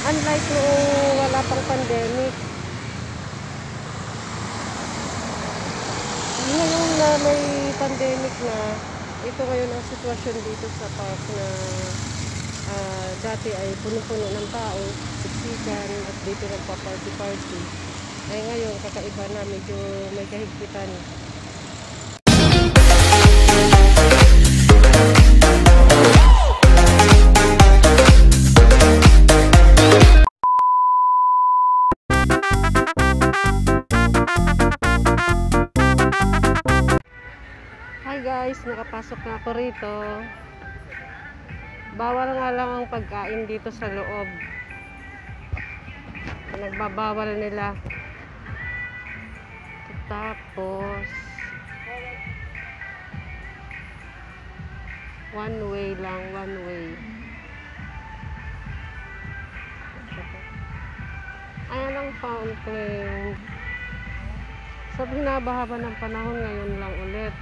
Unlike noong wala pang pandemic. Ngayon na may pandemic na, ito ngayon ang sitwasyon dito sa park na dati ay puno-puno ng tao, siksikan at dito nagpa-party-party. Ay ngayon kakaiba na, medyo may kahigpitan. Hi guys, nakapasok na ako rito. Bawal nga lang ang pagkain dito sa loob. Nagbabawal nila. Tapos one way lang, one way. Ayan ang fountain. Sa hinabahaba ng panahon, ngayon lang ulit.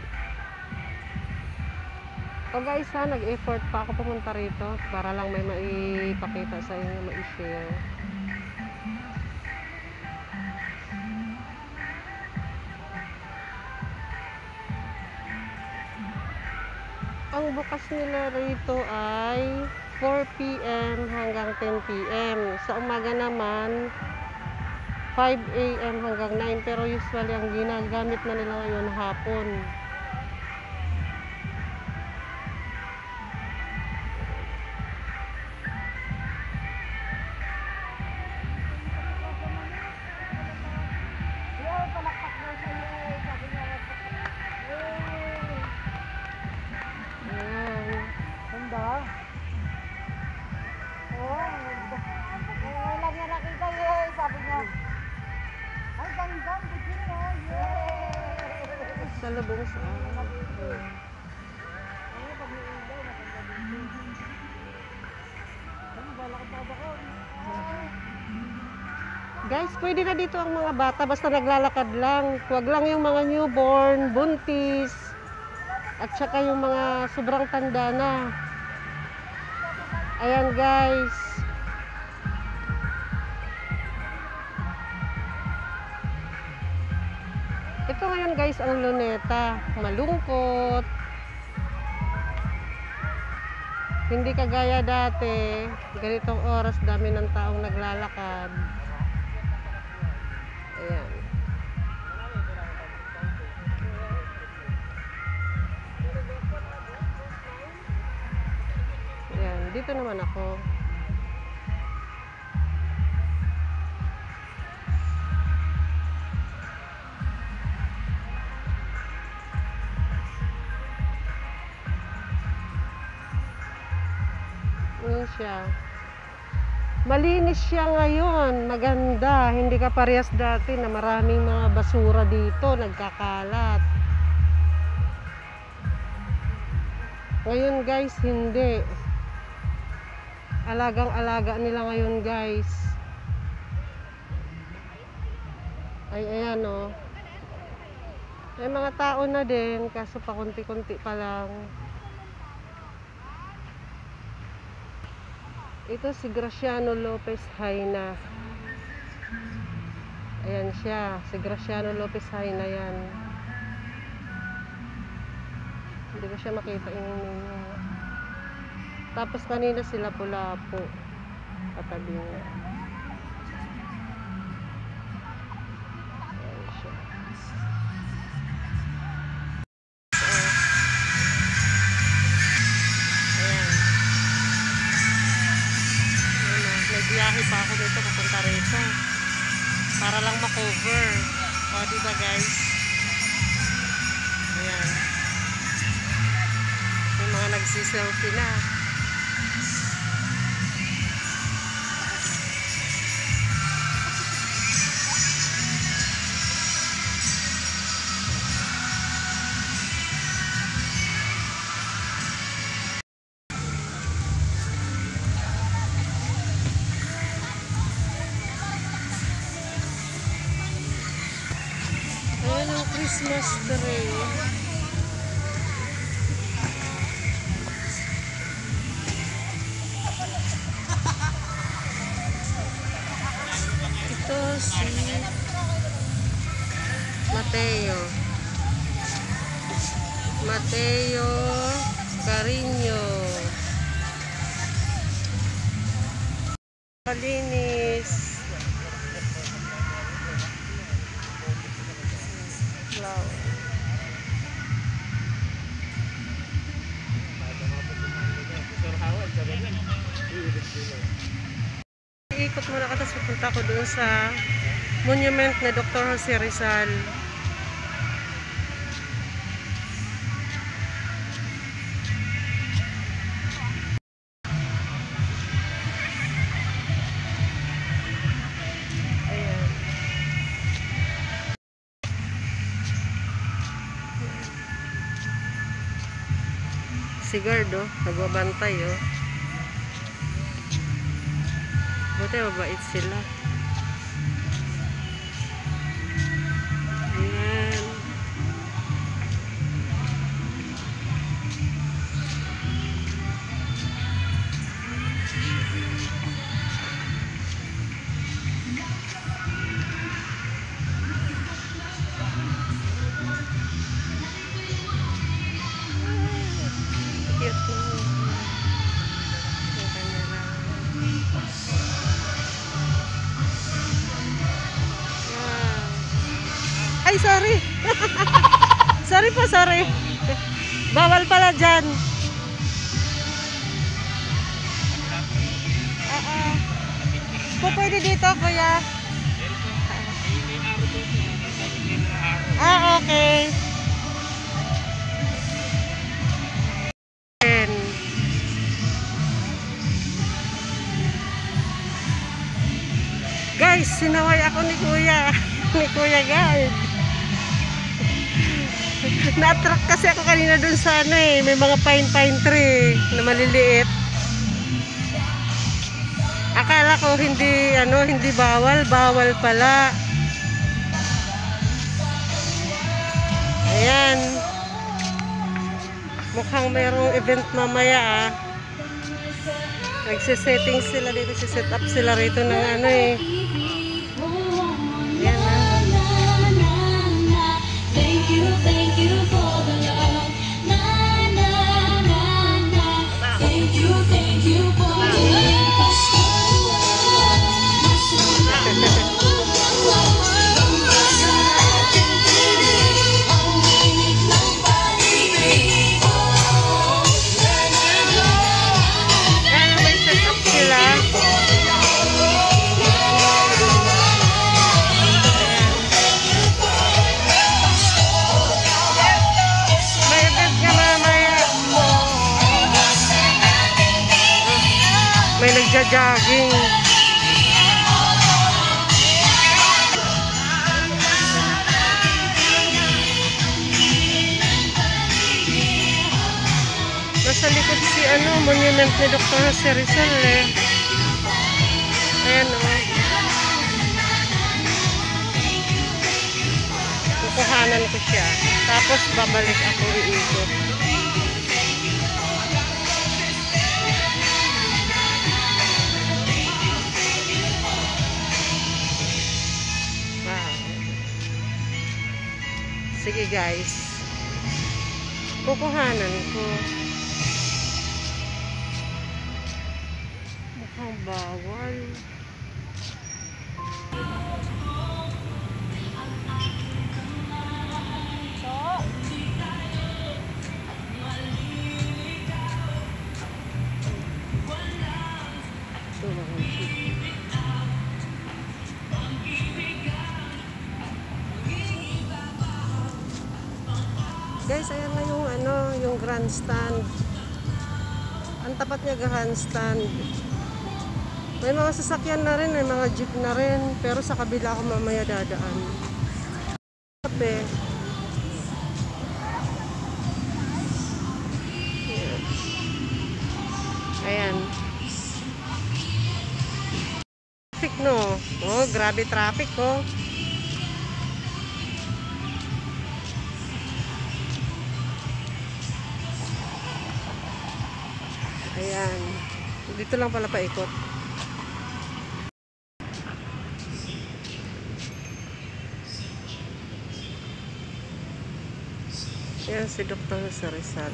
So guys ha, nag-effort pa ako pumunta rito para lang may maipakita sa inyo, mai-share. Ang bukas nila rito ay 4 PM hanggang 10 PM. Sa umaga naman 5 AM hanggang 9, pero usually ang ginagamit na nila ngayon hapon. Sa lubong sa guys, pwede na dito ang mga bata basta naglalakad lang. Huwag lang yung mga newborn, buntis, at saka yung mga sobrang tanda na. Ayan guys. Ito ngayon guys ang Luneta. Malungkot. Hindi kagaya dati. Ganitong oras dami ng taong naglalakad. Ayan. Ayan. Dito naman ako. Siya. Malinis siya ngayon, maganda, hindi ka parehas dati na maraming mga basura dito, nagkakalat. Ngayon guys, hindi. Alagang-alaga nila ngayon guys. Ay, ayan o. May mga tao na din, kaso pa kunti-kunti pa lang. Ito si Graciano Lopez Haina. Ayan siya, si Graciano Lopez Haina yan. Hindi ko siya makita yung tapos kanina sila Lapu-Lapu. Katabi niya. Ayan siya. Biyahe pa ako dito papunta rito para lang ma-cover. O diba guys, ayan, may mga nagsiselfie na. Ayan ang Christmas tree. si Mateo. Mateo Carino. Malinis. Flower. Ikot muna ka, tapos pupunta ko doon sa monument na Dr. Jose Rizal. Ayan. Si guard, oh, nagbabantay, oh. Buti mabait sila. Ayan. Cute mo. Yung camera. Ay, sorry. Sorry po, sorry. Bawal pala dyan. Po, pwede dito, kuya. Okay. Guys, sinaway ako ni kuya. Ni Kuya Guard. Na-attract kasi ako kanina dun sa ano eh, may mga pine tree na maliliit. Akala ko hindi hindi bawal pala. Ayan. Mukhang mayroong event mamaya ah. Nagsisetting sila dito, set up sila rito ng ano eh. Ayan ah. Thank you for the love. Na na na na. Thank you for the love. May set up sila. May nagja-jogging. Nasa likod si monument ni Dr. Jose Rizal eh. Ayan o. Kukuhanan ko siya. Tapos babalik ako iikot. Sige guys, kukuhanan ko. Mukhang bawal. Guys, ayan na yung grandstand. Ang tapat niya grandstand. May mga sasakyan na rin, may mga jeep na rin, pero sa kabila ako mamaya dadaan. Kape. Ayan. Traffic no. Oh, grabe traffic oh. Ayan. Dito lang pala paikot. Yan si Dr. Rizal.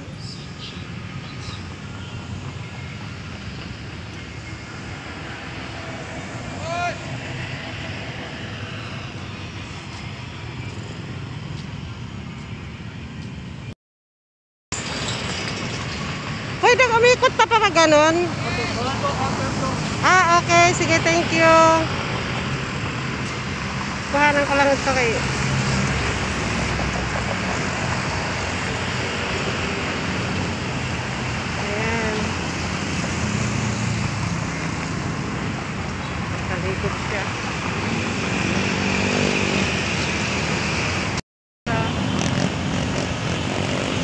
Pwede umikot pa pa ganon? Ah, okay. Sige, thank you. Kuhanan ko lang ito kayo. Ayan. Nakalikot siya.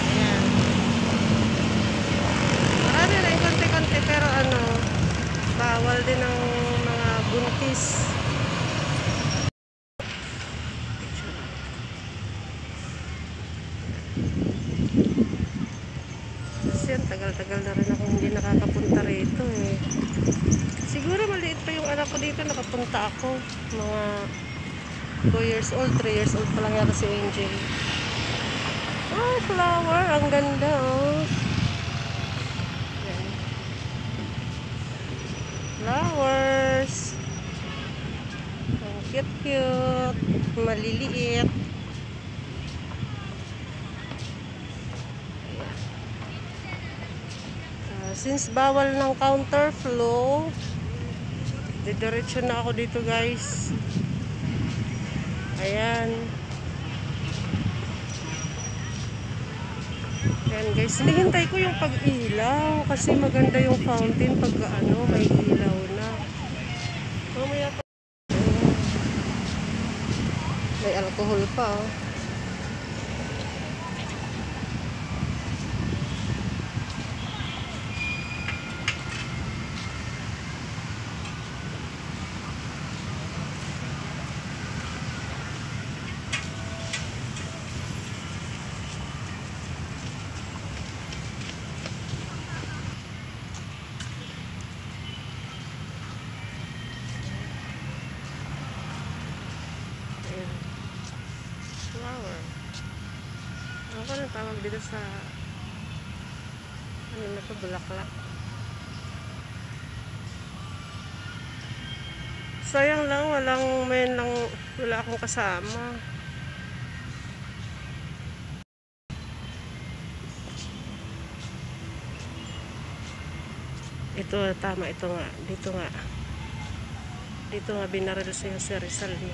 Ayan. Marami rin konti-konti pero ano, bawal din ang mga buntis. Kasi ang tagal-tagal na rin ako hindi nakakapunta rito eh. Siguro maliit pa yung anak ko dito, nakapunta ako. Mga 2 years old, 3 years old pa lang yata si Angel. Oh, flower. Ang ganda oh. Yan. Flowers. Ang cute-cute. Maliliit. Since bawal ng counterflow, didiretso na ako dito guys. Ayan. Ayan guys, hinihintay ko yung pag-ilaw kasi maganda yung fountain pag ano, may ilaw na. Mamaya pa. May alcohol pa oh. Flower. Ano ka nang tawag dito sa ano na to, bulaklak. Sayang lang, wala akong kasama. Ito, tama, ito nga. Dito nga binaril siya si Rizal mo.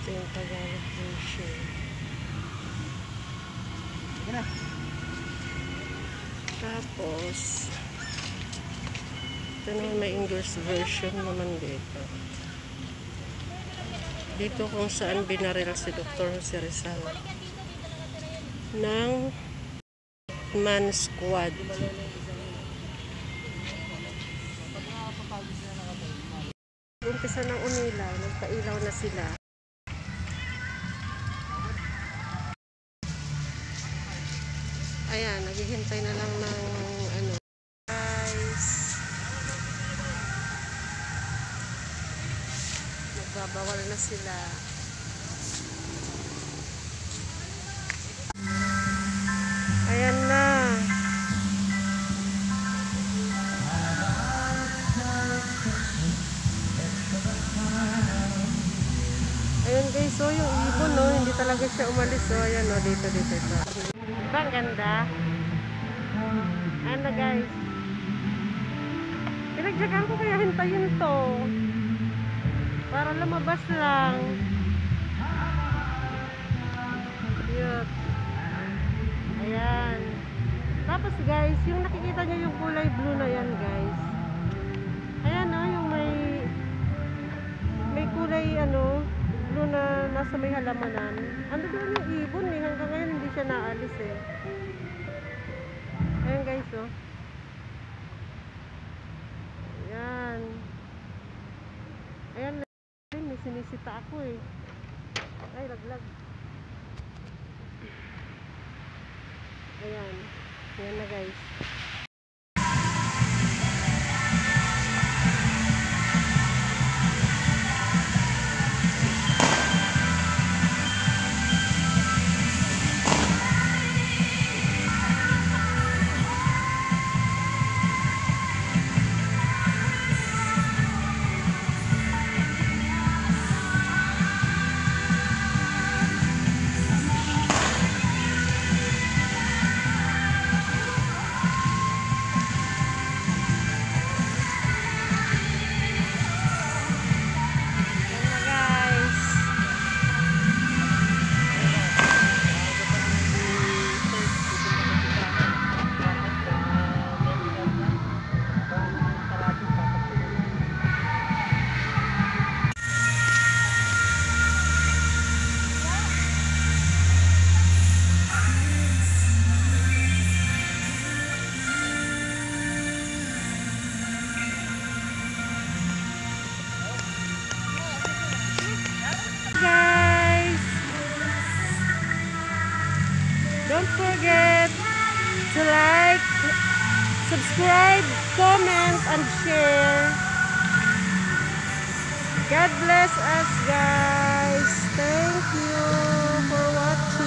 Ito yung Tagalog version. Tapos ito naman may English version naman dito. Dito kung saan binaril si Dr. Rizal ng Man Squad. Umpisa ng unilaw, nagpailaw na sila. Ayan, naghihintay na lang ng ano, guys. Nagbabawal na sila. Ayan na. Ayan guys, so yung ibon no, hindi talaga siya umalis. So ayan no, dito. Diba ang ganda? Ano guys? Pinagjagaan ko kaya hintayin to. Para lumabas lang. Cute. Ayan. Tapos guys, yung nakikita nyo yung kulay blue na yan guys. Ayan no, yung may kulay ano, blue na nasa may halamanan. Ano doon yung ibon eh, hanggang ngayon hindi siya naalis eh. Ayan guys oh. Ayan, may sinisita ako eh. Ay, laglag. Ayan. Ayan na guys. Guys, don't forget to like, subscribe, comment, and share. God bless us, guys. Thank you for watching.